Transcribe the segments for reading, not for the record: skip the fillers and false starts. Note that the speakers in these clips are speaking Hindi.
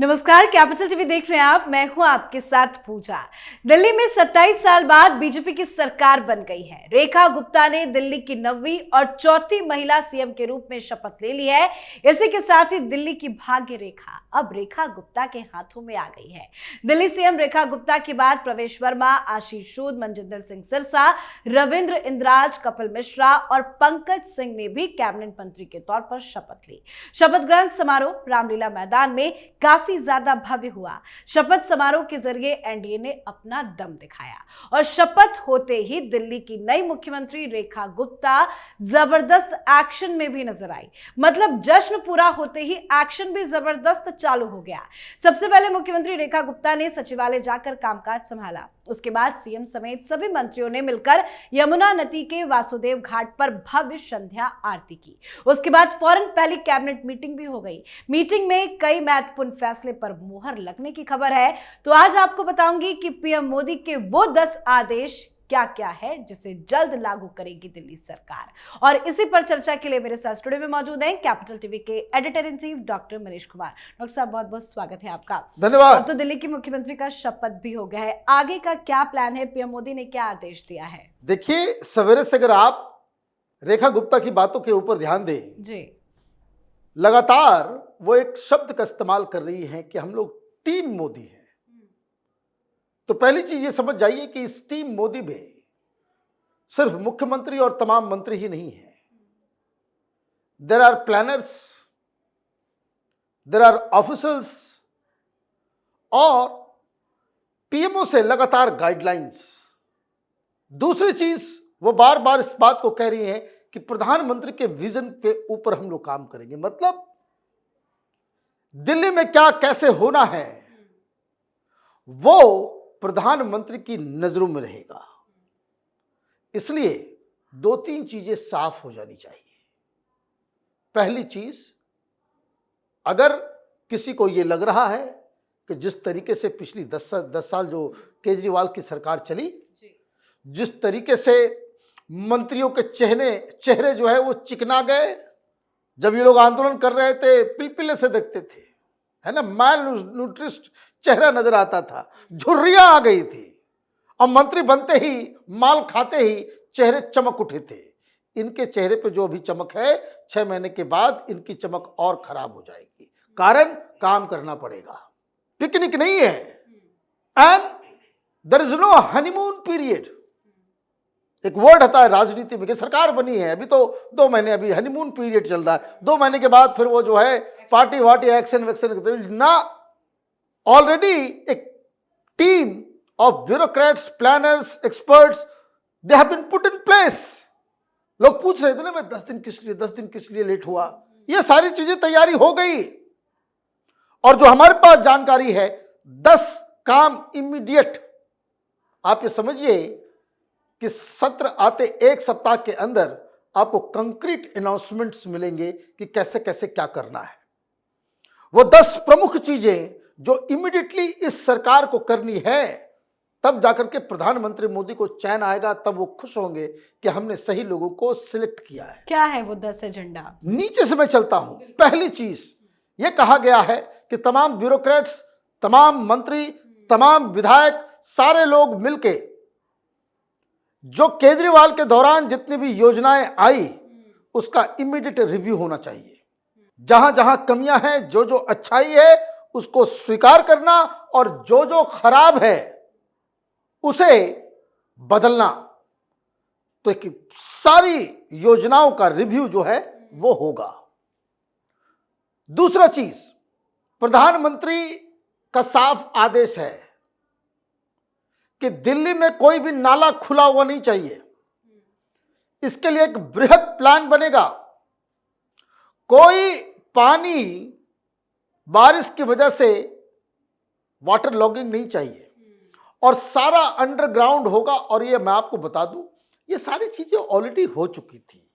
नमस्कार, कैपिटल टीवी देख रहे हैं आप। मैं हूं आपके साथ पूजा। दिल्ली में 27 साल बाद बीजेपी की सरकार बन गई है। रेखा गुप्ता ने दिल्ली की 9वीं और चौथी महिला सीएम के रूप में शपथ ले ली है। इसी के साथ ही दिल्ली की भाग्य रेखा अब रेखा गुप्ता के हाथों में आ गई है। दिल्ली सीएम रेखा गुप्ता के बाद प्रवेश वर्मा, आशीष सूद, मनजिंदर सिंह सिरसा, रविंद्र इंद्राज, कपिल मिश्रा और पंकज सिंह ने भी कैबिनेट मंत्री के तौर पर शपथ ली। शपथ ग्रहण समारोह रामलीला मैदान में काफी ज्यादा भव्य हुआ। शपथ समारोह के जरिए एनडीए ने अपना दम दिखाया और शपथ होते ही दिल्ली की नई मुख्यमंत्री रेखा गुप्ता जबरदस्त एक्शन में भी नजर आई। मतलब जश्न पूरा होते ही एक्शन भी जबरदस्त चालू हो गया। सबसे पहले मुख्यमंत्री रेखा गुप्ता ने सचिवालय जाकर कामकाज संभाला। उसके बाद सीएम समेत सभी मंत्रियों ने मिलकर यमुना नदी के वासुदेव घाट पर भव्य संध्या आरती की। उसके बाद फौरन पहली कैबिनेट मीटिंग भी हो गई। मीटिंग में कई महत्वपूर्ण फैसले पर मुहर लगने की खबर है। तो आज आपको बताऊंगी कि पीएम मोदी के वो 10 आदेश क्या क्या है जिसे जल्द लागू करेगी दिल्ली सरकार। और इसी पर चर्चा के लिए मेरे साथ स्टूडियो में मौजूद हैं कैपिटल टीवी के editor in chief doctor Manish Kumar. Doctor साहब, बहुत बहुत स्वागत है आपका। धन्यवाद। अब तो दिल्ली की मुख्यमंत्री का शपथ भी हो गया है, आगे का क्या प्लान है? पीएम मोदी ने क्या आदेश दिया है? देखिए, सवेरे से अगर आप रेखा गुप्ता की बातों के ऊपर ध्यान दें जी, लगातार वो एक शब्द का इस्तेमाल कर रही हैं कि हम लोग टीम मोदी हैं। तो पहली चीज ये समझ जाइए कि इस टीम मोदी में सिर्फ मुख्यमंत्री और तमाम मंत्री ही नहीं हैं। There are planners, there are officers और पीएमओ से लगातार गाइडलाइंस। दूसरी चीज, वो बार बार इस बात को कह रही हैं कि प्रधानमंत्री के विजन पे ऊपर हम लोग काम करेंगे। मतलब दिल्ली में क्या कैसे होना है वो प्रधानमंत्री की नजरों में रहेगा। इसलिए दो तीन चीजें साफ हो जानी चाहिए। पहली चीज, अगर किसी को यह लग रहा है कि जिस तरीके से पिछली 10 साल जो केजरीवाल की सरकार चली, जिस तरीके से मंत्रियों के चेहरे जो है वो चिकना गए, जब ये लोग आंदोलन कर रहे थे पिलपिले से देखते थे, है ना, माल न्यूट्रिस्ट चेहरा नजर आता था, झुर्रियां आ गई थी। और मंत्री बनते ही, माल खाते ही चेहरे चमक उठे थे। इनके चेहरे पे जो अभी चमक है, 6 महीने के बाद इनकी चमक और खराब हो जाएगी। कारण, काम करना पड़ेगा, पिकनिक नहीं है। And there is no honeymoon period. एक वर्ड आता है राजनीति में कि सरकार बनी है, अभी तो 2 महीने, अभी हनीमून पीरियड चल रहा है। 2 महीने के बाद फिर वो जो है पार्टी वार्टी एक्शन वैक्शन ना। ऑलरेडी एक team of bureaucrats, planners, experts, they have been put in place. लोग पूछ रहे थे ना, मैं 10 दिन किस लिए लेट हुआ। ये सारी चीजें तैयारी हो गई। और जो हमारे पास जानकारी है, 10 काम इमीडिएट। आप ये समझिए कि सत्र आते 1 सप्ताह के अंदर आपको कंक्रीट अनाउंसमेंट्स मिलेंगे कि कैसे कैसे क्या करना है। वो 10 प्रमुख चीजें जो इमीडिएटली इस सरकार को करनी है, तब जाकर के प्रधानमंत्री मोदी को चैन आएगा, तब वो खुश होंगे कि हमने सही लोगों को सिलेक्ट किया है। क्या है वो 10 एजेंडा? नीचे से मैं चलता हूं। पहली चीज ये कहा गया है कि तमाम ब्यूरोक्रेट्स, तमाम मंत्री, तमाम विधायक, सारे लोग मिलके जो केजरीवाल के दौरान जितनी भी योजनाएं आई उसका इमीडिएट रिव्यू होना चाहिए। जहां जहां कमियां हैं, जो जो अच्छाई है उसको स्वीकार करना और जो जो खराब है उसे बदलना। तो एक सारी योजनाओं का रिव्यू जो है वो होगा। दूसरा चीज, प्रधानमंत्री का साफ आदेश है कि दिल्ली में कोई भी नाला खुला हुआ नहीं चाहिए। इसके लिए एक बृहद प्लान बनेगा। कोई पानी बारिश की वजह से वाटर लॉगिंग नहीं चाहिए और सारा अंडरग्राउंड होगा। और ये मैं आपको बता दूं, ये सारी चीजें ऑलरेडी हो चुकी थी।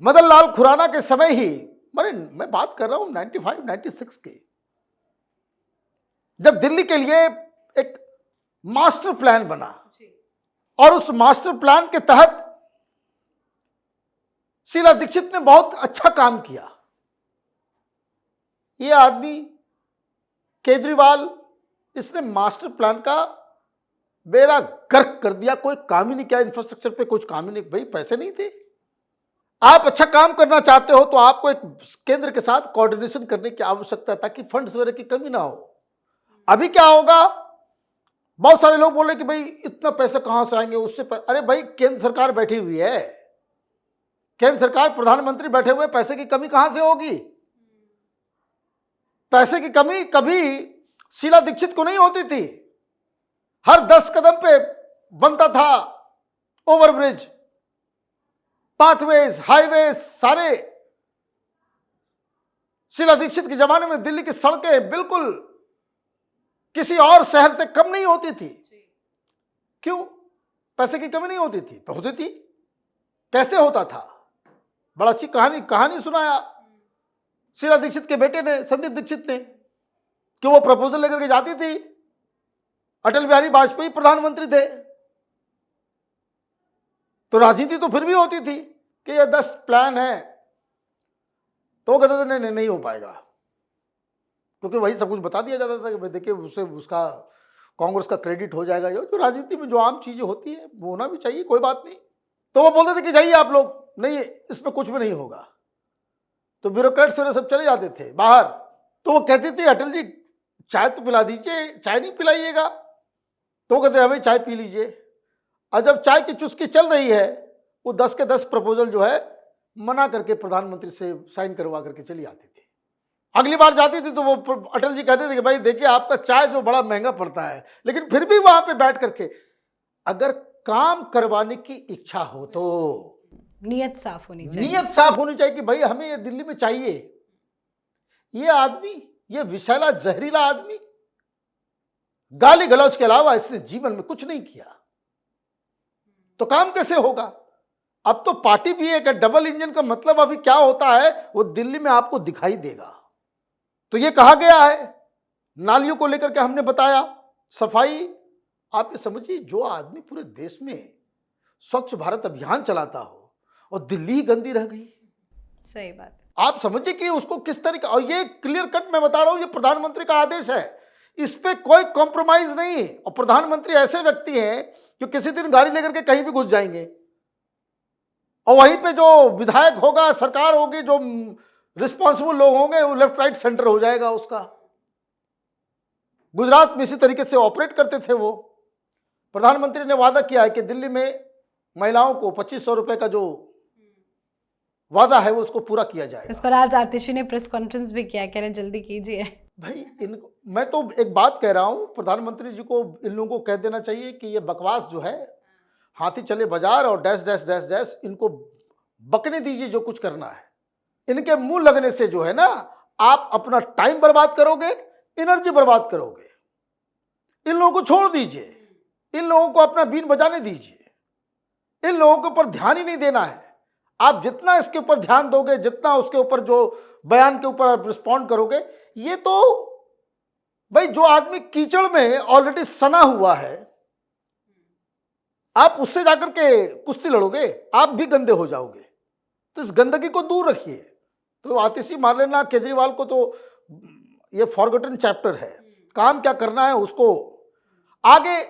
मदन लाल खुराना के समय ही, मैं बात कर रहा हूं 95-96 के, जब दिल्ली के लिए एक मास्टर प्लान बना और उस मास्टर प्लान के तहत शीला दीक्षित ने बहुत अच्छा काम किया। ये आदमी केजरीवाल, इसने मास्टर प्लान का बेड़ा गर्क कर दिया, कोई काम ही नहीं किया, इंफ्रास्ट्रक्चर पे कुछ काम ही नहीं। भाई पैसे नहीं थे। आप अच्छा काम करना चाहते हो तो आपको एक केंद्र के साथ कोऑर्डिनेशन करने की आवश्यकता है ताकि फंड्स वगैरह की कमी ना हो। अभी क्या होगा, बहुत सारे लोग बोले कि भाई इतना पैसा कहां से आएंगे, उससे अरे भाई केंद्र सरकार बैठी हुई है, केंद्र सरकार, प्रधानमंत्री बैठे हुए, पैसे की कमी कहां से होगी? पैसे की कमी कभी शीला दीक्षित को नहीं होती थी। हर 10 कदम पे बनता था ओवरब्रिज, पाथवेज, हाईवेज, सारे। शीला दीक्षित के जमाने में दिल्ली की सड़कें बिल्कुल किसी और शहर से कम नहीं होती थी। क्यों? पैसे की कमी नहीं होती थी। होती थी। कैसे होता था? बड़ा अच्छी कहानी सुनाया शीला दीक्षित के बेटे ने, संदीप दीक्षित ने, कि वो प्रपोजल लेकर के जाती थी, अटल बिहारी वाजपेयी प्रधानमंत्री थे, तो राजनीति तो फिर भी होती थी कि ये 10 प्लान है, तो वो कहते थे नहीं हो पाएगा, क्योंकि वही सब कुछ बता दिया जाता था कि भाई देखिए उससे उसका कांग्रेस का क्रेडिट हो जाएगा। जो राजनीति में जो आम चीजें होती है वो होना भी चाहिए, कोई बात नहीं। तो वो बोलते थे कि जाइए आप लोग, नहीं इसमें कुछ भी नहीं होगा। तो ब्यूरोक्रेट्स सब चले जाते थे बाहर। तो वो कहती थी अटल जी चाय तो पिला दीजिए, चाय नहीं पिलाइएगा? तो कहते हैं भाई चाय पी लीजिए। और जब चाय की चुस्की चल रही है, वो 10 के 10 प्रपोजल जो है मना करके प्रधानमंत्री से साइन करवा करके चली आती थी। अगली बार जाती थी तो वो अटल जी कहते थे कि भाई देखिए आपका चाय जो बड़ा महंगा पड़ता है, लेकिन फिर भी वहां पे बैठ करके अगर काम करवाने की इच्छा हो तो नियत साफ होनी चाहिए। नियत साफ होनी चाहिए कि भाई हमें ये दिल्ली में चाहिए। ये आदमी, ये विषैला जहरीला आदमी, गाली गलौज के अलावा इसने जीवन में कुछ नहीं किया, तो काम कैसे होगा? अब तो पार्टी भी एक डबल इंजन का मतलब अभी क्या होता है वो दिल्ली में आपको दिखाई देगा। तो ये कहा गया है, नालियों को लेकर के हमने बताया, सफाई। आप ये समझिए, जो आदमी पूरे देश में स्वच्छ भारत अभियान चलाता हो और दिल्ली ही गंदी रह गई। सही बात। आप समझिए कि उसको किस तरीके, और ये क्लियर कट मैं बता रहा हूं, ये प्रधानमंत्री का आदेश है, इस पे कोई कॉम्प्रोमाइज नहीं। और प्रधानमंत्री ऐसे व्यक्ति हैं जो किसी दिन गाड़ी लेकर के कहीं भी घुस जाएंगे, और वहीं पे जो विधायक होगा, सरकार होगी, जो रिस्पॉन्सिबल लोग होंगे, वो लेफ्ट राइट सेंटर हो जाएगा उसका। गुजरात में इसी तरीके से ऑपरेट करते थे वो। प्रधानमंत्री ने वादा किया है कि दिल्ली में महिलाओं को 2500 रुपए का जो वादा है वो उसको पूरा किया जाएगा। इस पर आज आतिशी ने प्रेस कॉन्फ्रेंस भी किया, कह रहे जल्दी कीजिए। भाई इनको मैं तो एक बात कह रहा हूं, प्रधानमंत्री जी को, इन लोगों को कह देना चाहिए कि ये बकवास जो है, हाथी चले बाजार और डैश डैश डैश डैश, इनको बकने दीजिए जो कुछ करना है। इनके मुंह लगने से जो है ना, आप अपना टाइम बर्बाद करोगे, एनर्जी बर्बाद करोगे। इन लोगों को छोड़ दीजिए, इन लोगों को अपना बीन बजाने दीजिए, इन लोगों के ऊपर ध्यान ही नहीं देना है। आप जितना इसके ऊपर ध्यान दोगे, जितना उसके ऊपर जो बयान के ऊपर आप रिस्पॉन्ड करोगे, ये तो भाई जो आदमी कीचड़ में ऑलरेडी सना हुआ है, आप उससे जाकर के कुश्ती लड़ोगे, आप भी गंदे हो जाओगे। तो इस गंदगी को दूर रखिए। तो आतिशी मार लेना, केजरीवाल को तो ये फॉरगॉटन चैप्टर है, काम क्या करना है उसको आगे।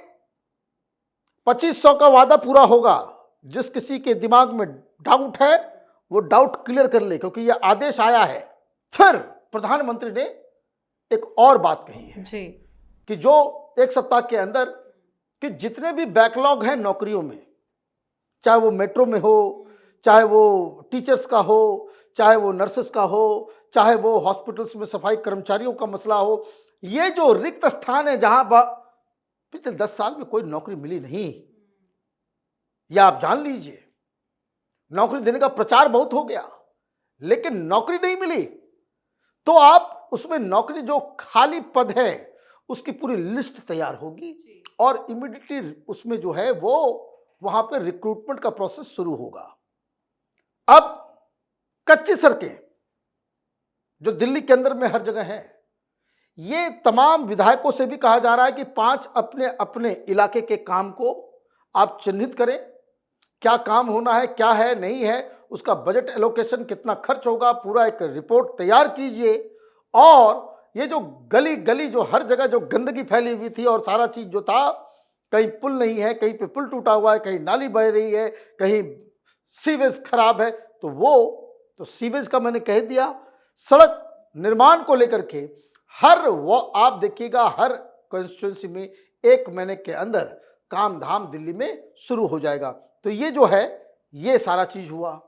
2500 का वादा पूरा होगा। जिस किसी के दिमाग में डाउट है वो डाउट क्लियर कर ले, क्योंकि ये आदेश आया है। फिर प्रधानमंत्री ने एक और बात कही है जी, कि जो 1 सप्ताह के अंदर कि जितने भी बैकलॉग हैं नौकरियों में, चाहे वो मेट्रो में हो, चाहे वो टीचर्स का हो, चाहे वो नर्सेस का हो, चाहे वो हॉस्पिटल्स में सफाई कर्मचारियों का मसला हो, ये जो रिक्त स्थान है जहां पिछले 10 साल में कोई नौकरी मिली नहीं, या आप जान लीजिए, नौकरी देने का प्रचार बहुत हो गया लेकिन नौकरी नहीं मिली, तो आप उसमें नौकरी जो खाली पद है उसकी पूरी लिस्ट तैयार होगी और इमीडिएटली उसमें जो है वो वहां पर रिक्रूटमेंट का प्रोसेस शुरू होगा। अब कच्ची सड़कें जो दिल्ली के अंदर में हर जगह है, ये तमाम विधायकों से भी कहा जा रहा है कि 5 अपने अपने इलाके के काम को आप चिन्हित करें, क्या काम होना है, क्या है नहीं है, उसका बजट एलोकेशन कितना खर्च होगा, पूरा एक रिपोर्ट तैयार कीजिए और ये जो गली गली जो हर जगह जो गंदगी फैली हुई थी और सारा चीज जो था, कहीं पुल नहीं है, कहीं पे पुल टूटा हुआ है, कहीं नाली बह रही है, कहीं सीवेज खराब है, तो सीवेज का मैंने कह दिया। सड़क निर्माण को लेकर के वो आप देखिएगा हर कॉन्स्टिट्यूंसी में 1 महीने के अंदर काम धाम दिल्ली में शुरू हो जाएगा। तो ये जो है ये सारा चीज हुआ।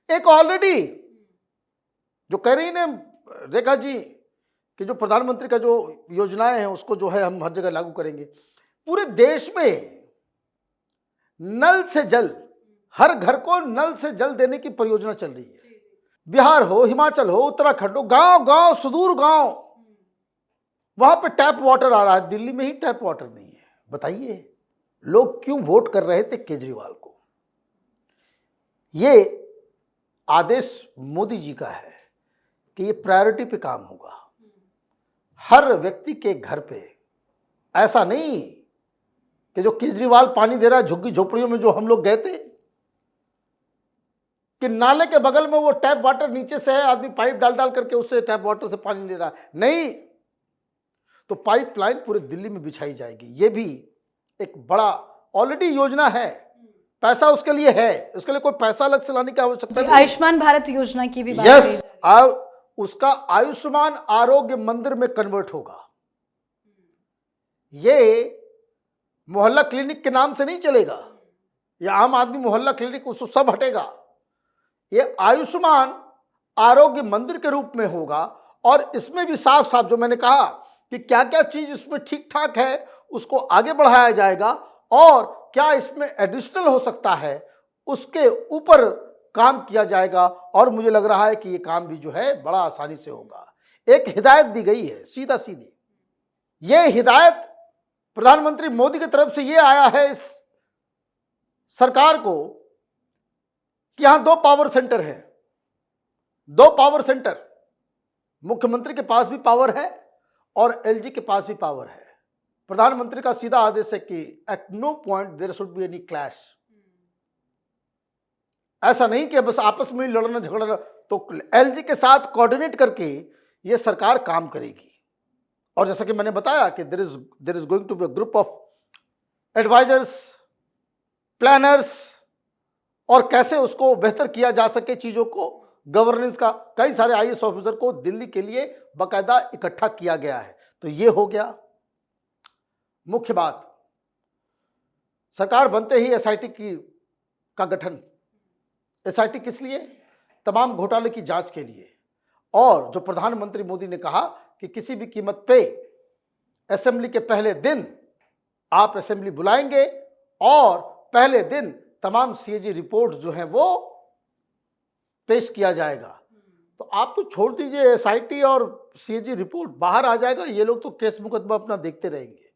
एक ऑलरेडी जो कह रही ने रेखा जी कि जो प्रधानमंत्री का जो योजनाएं हैं उसको जो है हम हर जगह लागू करेंगे। पूरे देश में नल से जल, हर घर को नल से जल देने की परियोजना चल रही है। बिहार हो, हिमाचल हो, उत्तराखंड हो, गांव गांव सुदूर गांव, वहां पे टैप वाटर आ रहा है। दिल्ली में ही टैप वाटर नहीं है। बताइए लोग क्यों वोट कर रहे थे केजरीवाल को। ये आदेश मोदी जी का है कि ये प्रायोरिटी पे काम होगा, हर व्यक्ति के घर पे। ऐसा नहीं कि जो केजरीवाल पानी दे रहा है झुग्गी झोपड़ियों में, जो हम लोग गए थे कि नाले के बगल में वो टैप वाटर नीचे से है, आदमी पाइप डाल डाल करके उससे टैप वाटर से पानी ले रहा है। नहीं, तो पाइपलाइन पूरे दिल्ली में बिछाई जाएगी। ये भी एक बड़ा ऑलरेडी योजना है, पैसा उसके लिए है, उसके लिए कोई पैसा अलग से लाने की आवश्यकता नहीं। आयुष्मान भारत योजना की भी बात यस, उसका आयुष्मान आरोग्य मंदिर में कन्वर्ट होगा। ये मोहल्ला क्लिनिक के नाम से नहीं चलेगा, या आम आदमी मोहल्ला क्लिनिक, उसको सब हटेगा। ये आयुष्मान आरोग्य मंदिर के रूप में होगा। और इसमें भी साफ साफ जो मैंने कहा कि क्या क्या चीज इसमें ठीक ठाक है उसको आगे बढ़ाया जाएगा, और क्या इसमें एडिशनल हो सकता है उसके ऊपर काम किया जाएगा। और मुझे लग रहा है कि ये काम भी जो है बड़ा आसानी से होगा। एक हिदायत दी गई है सीधा सीधी, ये हिदायत प्रधानमंत्री मोदी की तरफ से ये आया है इस सरकार को कि यहां 2 पावर सेंटर है। 2 पावर सेंटर, मुख्यमंत्री के पास भी पावर है और एलजी के पास भी पावर है। प्रधानमंत्री का सीधा आदेश है कि at no point there should be any clash. ऐसा नहीं कि बस आपस में लड़ना झगड़ना, तो एलजी के साथ कोऑर्डिनेट करके ये सरकार काम करेगी। और जैसा कि मैंने बताया कि there is going to be a group of advisers, planners, और कैसे उसको बेहतर किया जा सके चीजों को, गवर्नेंस का कई सारे आईएएस ऑफिसर को दिल्ली के लिए बाकायदा इकट्ठा किया गया है। तो ये हो गया मुख्य बात। सरकार बनते ही एसआईटी का गठन। एसआईटी किस लिए? तमाम घोटाले की जांच के लिए। और जो प्रधानमंत्री मोदी ने कहा कि किसी भी कीमत पे असेंबली के पहले दिन आप असेंबली बुलाएंगे और पहले दिन तमाम सीएजी रिपोर्ट जो हैं वो पेश किया जाएगा। तो आप तो छोड़ दीजिए, एसआईटी और सीएजी रिपोर्ट बाहर आ जाएगा, ये लोग तो केस मुकदमा अपना देखते रहेंगे।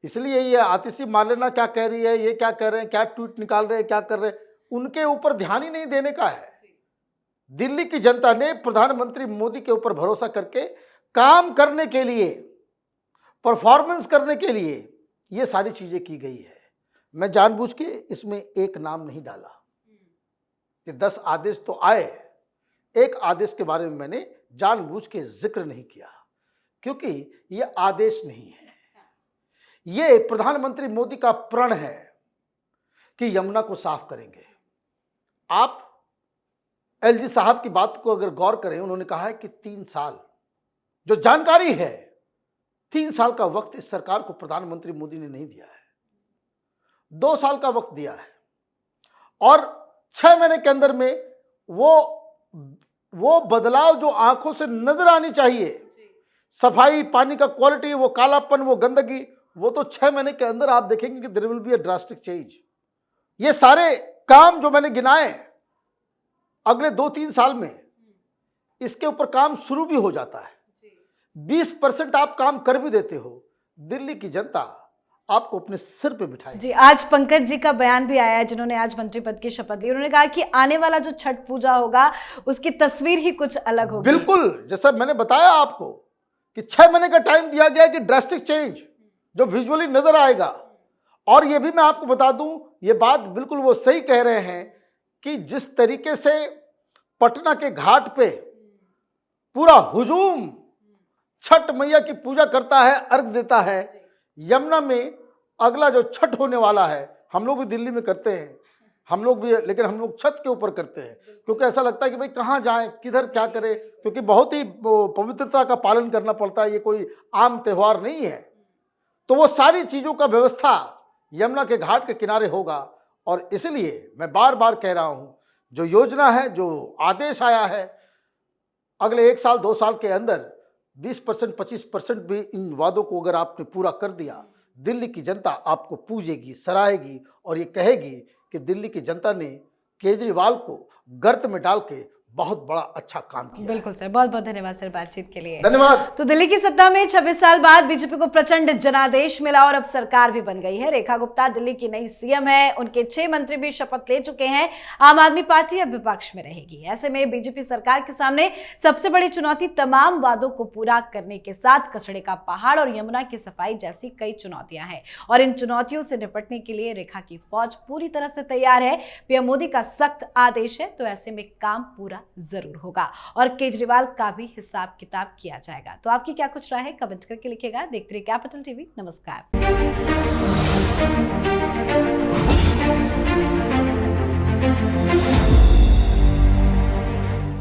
इसलिए ये आतिशी मार्लेना क्या कह रही है, ये क्या कह रहे हैं, क्या ट्वीट निकाल रहे हैं, क्या कर रहे हैं, उनके ऊपर ध्यान ही नहीं देने का है। दिल्ली की जनता ने प्रधानमंत्री मोदी के ऊपर भरोसा करके काम करने के लिए, परफॉर्मेंस करने के लिए ये सारी चीजें की गई है। मैं जानबूझ के इसमें एक नाम नहीं डाला कि 10 आदेश तो आए, एक आदेश के बारे में मैंने जानबूझ के जिक्र नहीं किया, क्योंकि ये आदेश नहीं है, ये प्रधानमंत्री मोदी का प्रण है कि यमुना को साफ करेंगे। आप एलजी साहब की बात को अगर गौर करें, उन्होंने कहा है कि 3 साल, जो जानकारी है 3 साल का वक्त इस सरकार को प्रधानमंत्री मोदी ने नहीं दिया है, 2 साल का वक्त दिया है। और 6 महीने के अंदर में वो बदलाव जो आंखों से नजर आनी चाहिए, सफाई, पानी का क्वालिटी, वो कालापन, वो गंदगी, वो तो 6 महीने के अंदर आप देखेंगे कि there will be a drastic change. ये सारे काम जो मैंने गिनाए अगले 2-3 साल में इसके ऊपर काम शुरू भी हो जाता है। 20% आप काम कर भी देते हो, दिल्ली की जनता आपको अपने सिर पे बिठाए। जी, आज पंकज जी का बयान भी आया है, जिन्होंने आज मंत्री पद की शपथ ली। उन्होंने कहा कि आने वाला जो छठ पूजा होगा उसकी तस्वीर ही कुछ अलग होगी। बिल्कुल, जैसा मैंने बताया आपको कि 6 महीने का टाइम दिया गया कि ड्रास्टिक चेंज जो विजुअली नजर आएगा। और ये भी मैं आपको बता दूं, ये बात बिल्कुल वो सही कह रहे हैं कि जिस तरीके से पटना के घाट पे पूरा हुजूम छठ मैया की पूजा करता है, अर्घ देता है। यमुना में अगला जो छठ होने वाला है, हम लोग भी दिल्ली में करते हैं, हम लोग भी, लेकिन हम लोग छत के ऊपर करते हैं, क्योंकि ऐसा लगता है कि भाई कहाँ जाएं, किधर क्या करें, क्योंकि बहुत ही पवित्रता का पालन करना पड़ता है, ये कोई आम त्यौहार नहीं है। तो वो सारी चीज़ों का व्यवस्था यमुना के घाट के किनारे होगा। और इसलिए मैं बार बार कह रहा हूँ, जो योजना है, जो आदेश आया है, अगले 1 साल 2 साल के अंदर 20% 25% भी इन वादों को अगर आपने पूरा कर दिया, दिल्ली की जनता आपको पूजेगी, सराहेगी और ये कहेगी कि दिल्ली की जनता ने केजरीवाल को गर्त में डाल के बहुत बड़ा अच्छा काम किया। बिल्कुल सर, बहुत बहुत धन्यवाद सर बातचीत के लिए। धन्यवाद। तो दिल्ली की सत्ता में 26 साल बाद बीजेपी को प्रचंड जनादेश मिला और अब सरकार भी बन गई है। रेखा गुप्ता दिल्ली की नई सीएम है, उनके 6 मंत्री भी शपथ ले चुके हैं। आम आदमी पार्टी अब विपक्ष में रहेगी। ऐसे में बीजेपी सरकार के सामने सबसे बड़ी चुनौती तमाम वादों को पूरा करने के साथ कचड़े का पहाड़ और यमुना की सफाई जैसी कई चुनौतियां हैं। और इन चुनौतियों से निपटने के लिए रेखा की फौज पूरी तरह से तैयार है। पीएम मोदी का सख्त आदेश है, तो ऐसे में काम पूरा जरूर होगा और केजरीवाल का भी हिसाब किताब किया जाएगा। तो आपकी क्या कुछ राय है, कमेंट करके लिखिएगा। देखते रहिए कैपिटल टीवी। नमस्कार।